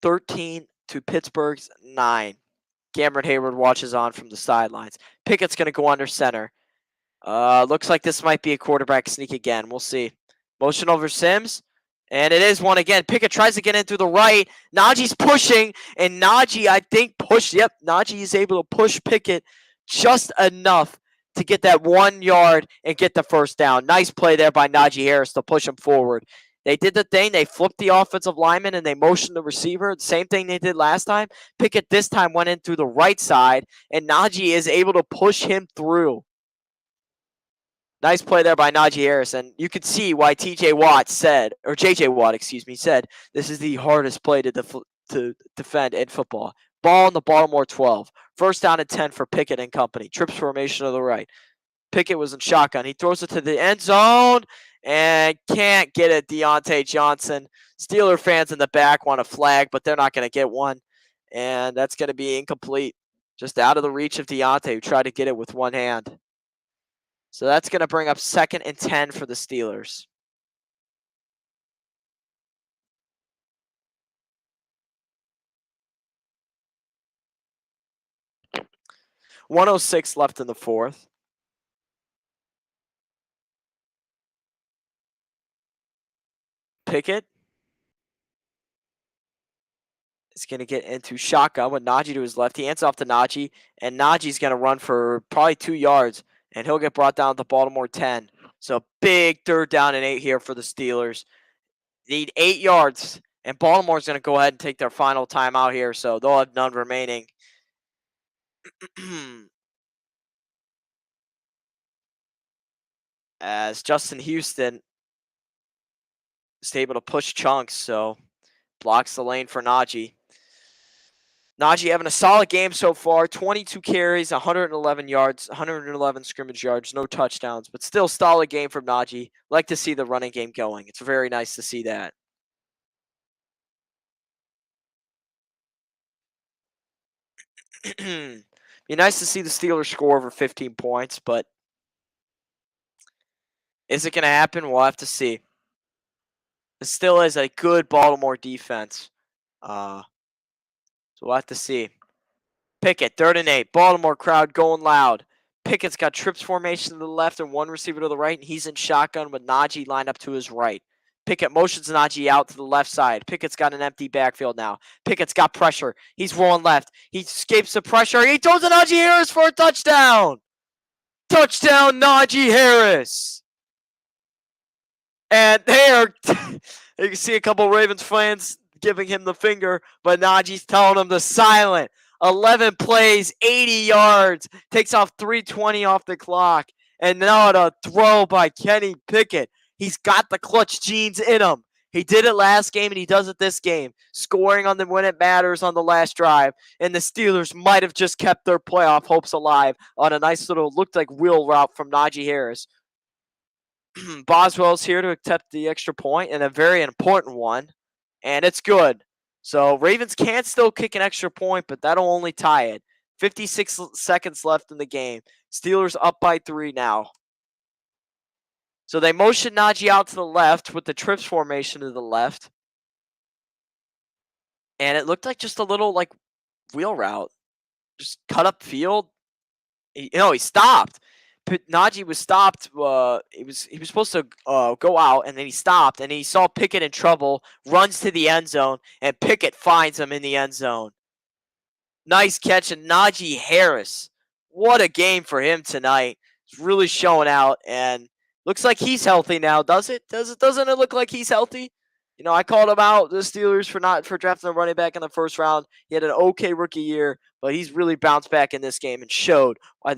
13 to Pittsburgh's 9. Cameron Hayward watches on from the sidelines. Pickett's going to go under center. Looks like this might be a quarterback sneak again. We'll see. Motion over Sims. And it is one again. Pickett tries to get in through the right. Najee's pushing. And Najee, I think, Najee is able to push Pickett just enough to get that 1 yard and get the first down. Nice play there by Najee Harris to push him forward. They did the thing. They flipped the offensive lineman and they motioned the receiver. The same thing they did last time. Pickett this time went in through the right side, and Najee is able to push him through. Nice play there by Najee Harris, and you could see why J.J. Watt said, this is the hardest play to defend in football. Ball in the Baltimore 12. First down and 10 for Pickett and company. Trips formation to the right. Pickett was in shotgun. He throws it to the end zone and can't get it. Deontay Johnson. Steeler fans in the back want a flag, but they're not going to get one. And that's going to be incomplete. Just out of the reach of Deontay, who tried to get it with one hand. So that's going to bring up 2nd and 10 for the Steelers. .106 left in the fourth. Pickett is going to get into shotgun with Najee to his left. He hands off to Najee, and Najee's going to run for probably 2 yards, and he'll get brought down to Baltimore 10. So big 3rd down and 8 here for the Steelers. Need 8 yards, and Baltimore's going to go ahead and take their final timeout here, so they'll have none remaining. As Justin Houston is able to push chunks, so blocks the lane for Najee. Najee having a solid game so far. 22 carries, 111 yards, 111 scrimmage yards, no touchdowns, but still solid game from Najee. Like to see the running game going. It's very nice to see that. Be nice to see the Steelers score over 15 points, but is it going to happen? We'll have to see. It still is a good Baltimore defense. So we'll have to see. Pickett, 3rd and 8. Baltimore crowd going loud. Pickett's got trips formation to the left and one receiver to the right, and he's in shotgun with Najee lined up to his right. Pickett motions Najee out to the left side. Pickett's got an empty backfield now. Pickett's got pressure. He's rolling left. He escapes the pressure. He throws to Najee Harris for a touchdown. Touchdown, Najee Harris. And there, you can see a couple Ravens fans giving him the finger, but Najee's telling him to silent. 11 plays, 80 yards, takes off 3:20 off the clock. And now a throw by Kenny Pickett. He's got the clutch genes in him. He did it last game, and he does it this game, scoring on the when it matters on the last drive. And the Steelers might have just kept their playoff hopes alive on a nice little, looked like wheel route from Najee Harris. Boswell's here to accept the extra point, and a very important one, and it's good. So Ravens can still kick an extra point, but that'll only tie it. 56 seconds left in the game. Steelers up by 3 now. So they motion Najee out to the left with the trips formation to the left. And it looked like just a little like wheel route. Just cut up field. He stopped. Najee was stopped. He was supposed to go out, and then he stopped, and he saw Pickett in trouble. Runs to the end zone, and Pickett finds him in the end zone. Nice catch, and Najee Harris. What a game for him tonight. He's really showing out, and looks like he's healthy now. Doesn't it look like he's healthy? I called him out, the Steelers, for drafting a running back in the first round. He had an okay rookie year, but he's really bounced back in this game and showed why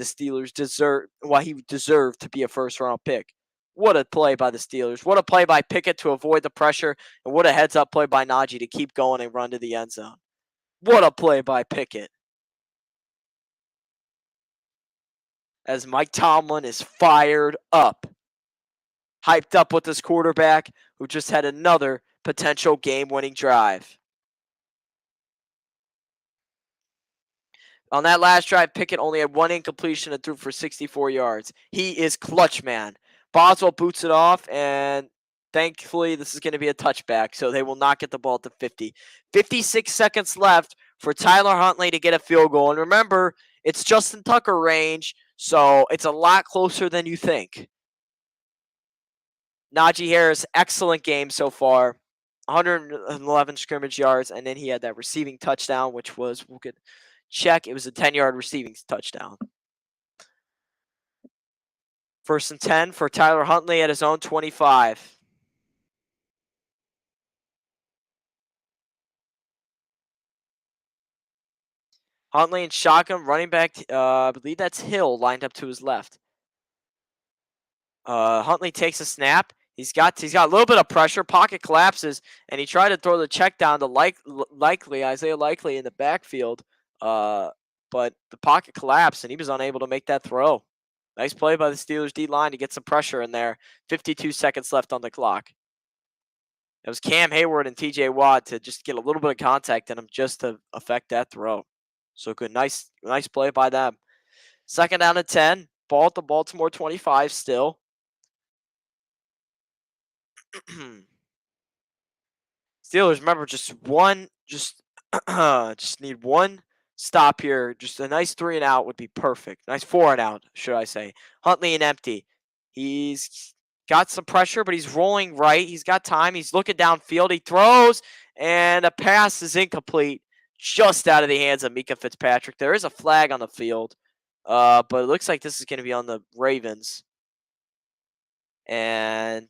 he deserved to be a first round pick. What a play by the Steelers. What a play by Pickett to avoid the pressure, and what a heads up play by Najee to keep going and run to the end zone. What a play by Pickett. As Mike Tomlin is fired up. Hyped up with this quarterback who just had another potential game-winning drive. On that last drive, Pickett only had one incompletion and threw for 64 yards. He is clutch, man. Boswell boots it off, and thankfully this is going to be a touchback, so they will not get the ball at the 50. 56 seconds left for Tyler Huntley to get a field goal. And remember, it's Justin Tucker range, so it's a lot closer than you think. Najee Harris, excellent game so far. 111 scrimmage yards, and then he had that receiving touchdown, which was, we'll get check, it was a 10-yard receiving touchdown. 1st and 10 for Tyler Huntley at his own 25. Huntley and shotgun, running back, I believe that's Hill, lined up to his left. Huntley takes a snap. He's got a little bit of pressure. Pocket collapses, and he tried to throw the check down to Isaiah Likely in the backfield. But the pocket collapsed, and he was unable to make that throw. Nice play by the Steelers D-line to get some pressure in there. 52 seconds left on the clock. It was Cam Hayward and TJ Watt to just get a little bit of contact in him just to affect that throw. So good. Nice play by them. 2nd down and 10. Ball at the Baltimore 25 still. Steelers, remember, just need one stop here. Just a nice 3 and out would be perfect. Nice 4 and out, should I say. Huntley and empty. He's got some pressure, but he's rolling right. He's got time. He's looking downfield. He throws, and a pass is incomplete. Just out of the hands of Minkah Fitzpatrick. There is a flag on the field, but it looks like this is going to be on the Ravens. And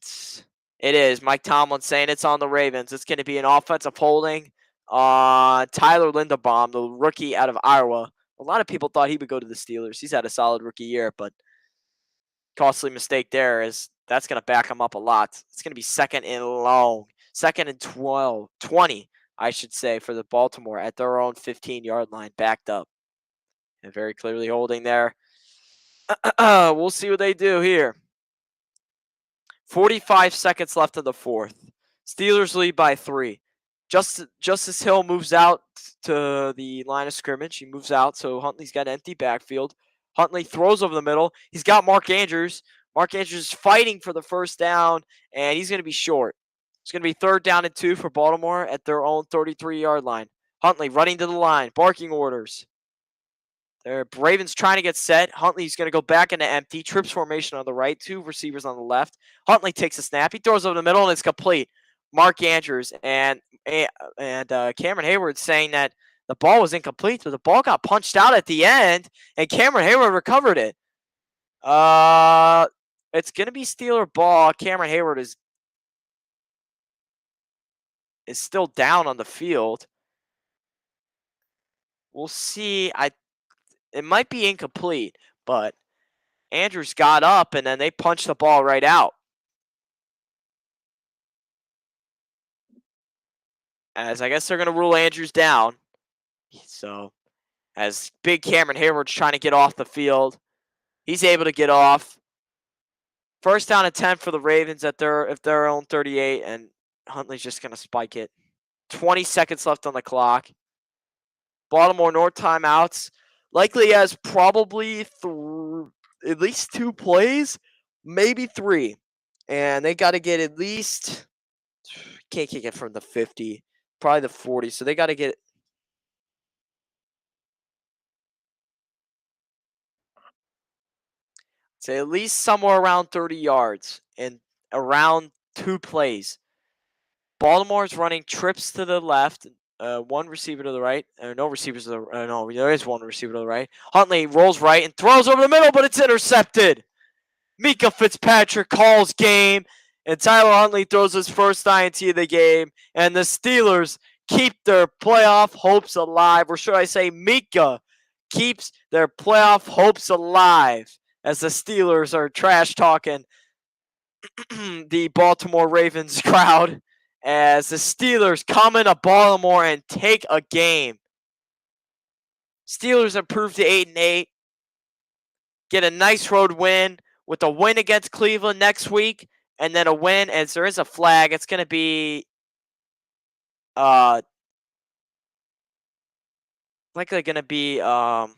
it is. Mike Tomlin saying it's on the Ravens. It's going to be an offensive holding on Tyler Linderbaum, the rookie out of Iowa. A lot of people thought he would go to the Steelers. He's had a solid rookie year, but costly mistake there is that's going to back him up a lot. It's going to be 2nd and long. 2nd and 20, I should say, for the Baltimore at their own 15-yard line, backed up. And very clearly holding there. We'll see what they do here. 45 seconds left in the 4th. Steelers lead by 3. Justice Hill moves out to the line of scrimmage. He moves out, so Huntley's got an empty backfield. Huntley throws over the middle. He's got Mark Andrews. Mark Andrews is fighting for the 1st down, and he's going to be short. It's going to be 3rd down and 2 for Baltimore at their own 33-yard line. Huntley running to the line, barking orders. The Ravens trying to get set. Huntley's going to go back into empty. Trips formation on the right. 2 receivers on the left. Huntley takes a snap. He throws over the middle, and it's complete. Mark Andrews and Cameron Hayward saying that the ball was incomplete, but the ball got punched out at the end, and Cameron Hayward recovered it. It's going to be Steeler ball. Cameron Hayward is still down on the field. We'll see. It might be incomplete, but Andrews got up, and then they punched the ball right out. As I guess they're going to rule Andrews down. So, as big Cameron Hayward's trying to get off the field, he's able to get off. 1st down and 10 for the Ravens at their own 38, and Huntley's just going to spike it. 20 seconds left on the clock. Baltimore, no timeouts. Likely has probably at least 2 plays, maybe 3. And they got to get at least, can't kick it from the 50, probably the 40. So they got to get, say, at least somewhere around 30 yards and around 2 plays. Baltimore's running trips to the left, one receiver to the right. No receivers to the no, there is one receiver to the right. Huntley rolls right and throws over the middle, but it's intercepted. Mika Fitzpatrick calls game, and Tyler Huntley throws his first INT of the game, and the Steelers keep their playoff hopes alive. Or should I say Mika keeps their playoff hopes alive as the Steelers are trash talking the Baltimore Ravens crowd as the Steelers come into Baltimore and take a game. Steelers improve to 8-8, get a nice road win with a win against Cleveland next week, and then a win as there is a flag. It's going to be likely going to be we'll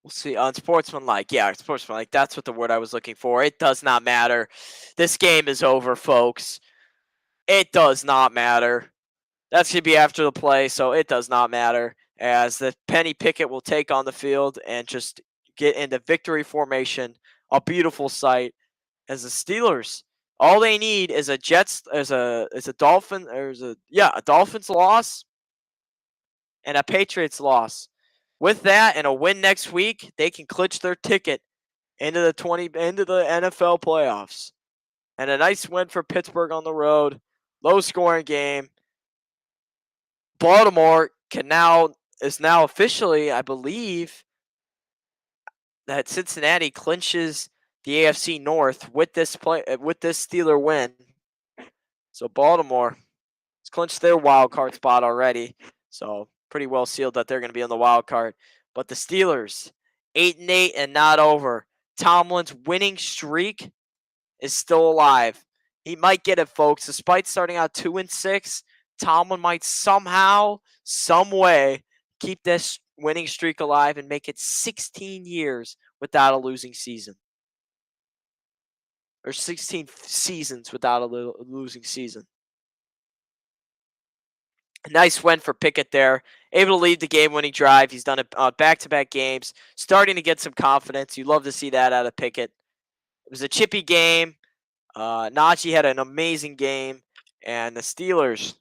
see. Unsportsmanlike. Yeah, sportsmanlike. That's what the word I was looking for. It does not matter. This game is over, folks. It does not matter. That's going to be after the play, so it does not matter. As the Penny Pickett will take on the field and just get into victory formation. A beautiful sight. As the Steelers, all they need is a Dolphins loss and a Patriots loss. With that and a win next week, they can clinch their ticket into the NFL playoffs. And a nice win for Pittsburgh on the road. Low scoring game. Baltimore is now officially, I believe, that Cincinnati clinches the AFC North with this Steeler win. So Baltimore has clinched their wild card spot already. So pretty well sealed that they're going to be on the wild card. But the Steelers, 8-8 and not over. Tomlin's winning streak is still alive. He might get it, folks. Despite starting out 2-6, Tomlin might somehow, some way, keep this winning streak alive and make it 16 years without a losing season. Or 16 seasons without a losing season. A nice win for Pickett there. Able to lead the game-winning drive. He's done it on back-to-back games. Starting to get some confidence. You love to see that out of Pickett. It was a chippy game. Najee had an amazing game. And the Steelers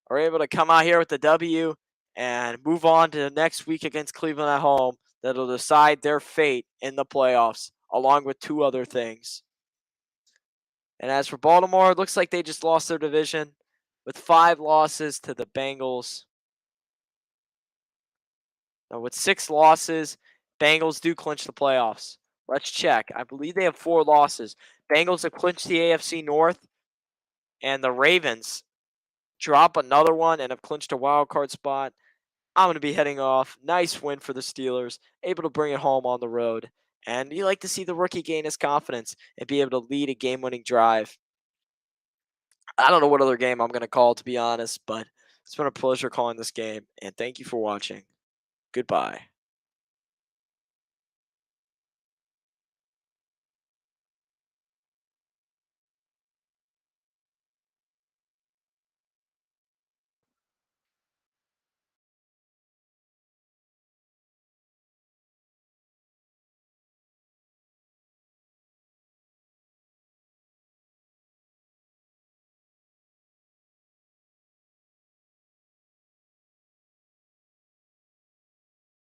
are able to come out here with the W and move on to the next week against Cleveland at home. That'll decide their fate in the playoffs, along with 2 other things. And as for Baltimore, it looks like they just lost their division with 5 losses to the Bengals. Now, with 6 losses, Bengals do clinch the playoffs. Let's check. I believe they have 4 losses. Bengals have clinched the AFC North, and the Ravens drop another one and have clinched a wild card spot. I'm going to be heading off. Nice win for the Steelers, able to bring it home on the road. And you like to see the rookie gain his confidence and be able to lead a game-winning drive. I don't know what other game I'm going to call, to be honest, but it's been a pleasure calling this game, and thank you for watching. Goodbye.